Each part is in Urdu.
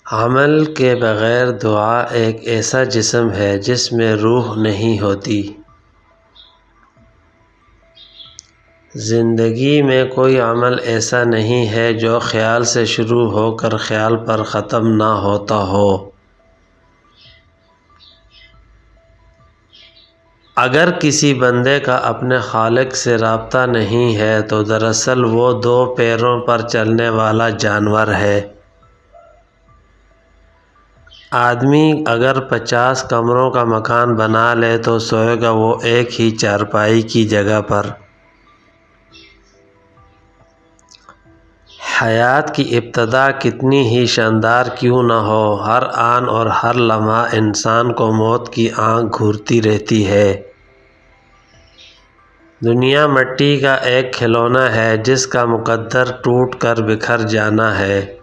عمل کے بغیر دعا ایک ایسا جسم ہے جس میں روح نہیں ہوتی۔ زندگی میں کوئی عمل ایسا نہیں ہے جو خیال سے شروع ہو کر خیال پر ختم نہ ہوتا ہو۔ اگر کسی بندے کا اپنے خالق سے رابطہ نہیں ہے تو دراصل وہ دو پیروں پر چلنے والا جانور ہے۔ آدمی اگر 50 کمروں کا مکان بنا لے تو سوئے گا وہ ایک ہی چارپائی کی جگہ پر۔ حیات کی ابتدا کتنی ہی شاندار کیوں نہ ہو، ہر آن اور ہر لمحہ انسان کو موت کی آنکھ گھورتی رہتی ہے۔ دنیا مٹی کا ایک کھلونا ہے جس کا مقدر ٹوٹ کر بکھر جانا ہے۔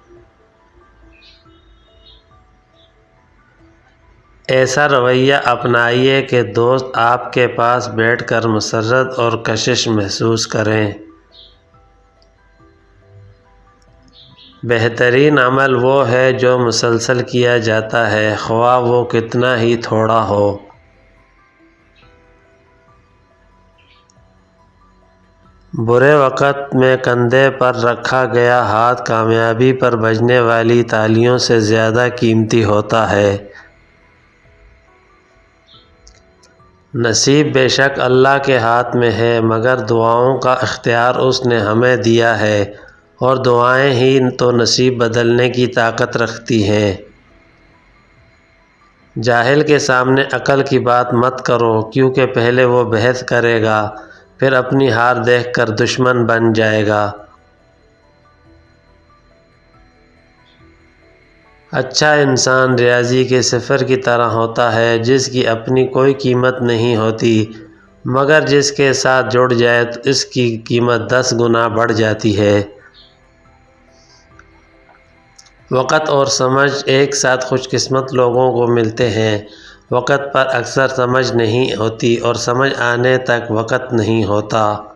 ایسا رویہ اپنائیے کہ دوست آپ کے پاس بیٹھ کر مسرت اور کشش محسوس کریں۔ بہترین عمل وہ ہے جو مسلسل کیا جاتا ہے، خواہ وہ کتنا ہی تھوڑا ہو۔ برے وقت میں کندھے پر رکھا گیا ہاتھ کامیابی پر بجنے والی تالیوں سے زیادہ قیمتی ہوتا ہے۔ نصیب بے شک اللہ کے ہاتھ میں ہے، مگر دعاؤں کا اختیار اس نے ہمیں دیا ہے، اور دعائیں ہی تو نصیب بدلنے کی طاقت رکھتی ہیں۔ جاہل کے سامنے عقل کی بات مت کرو، کیونکہ پہلے وہ بحث کرے گا، پھر اپنی ہار دیکھ کر دشمن بن جائے گا۔ اچھا انسان ریاضی کے صفر کی طرح ہوتا ہے جس کی اپنی کوئی قیمت نہیں ہوتی، مگر جس کے ساتھ جڑ جائے تو اس کی قیمت 10 گنا بڑھ جاتی ہے۔ وقت اور سمجھ ایک ساتھ خوش قسمت لوگوں کو ملتے ہیں۔ وقت پر اکثر سمجھ نہیں ہوتی اور سمجھ آنے تک وقت نہیں ہوتا۔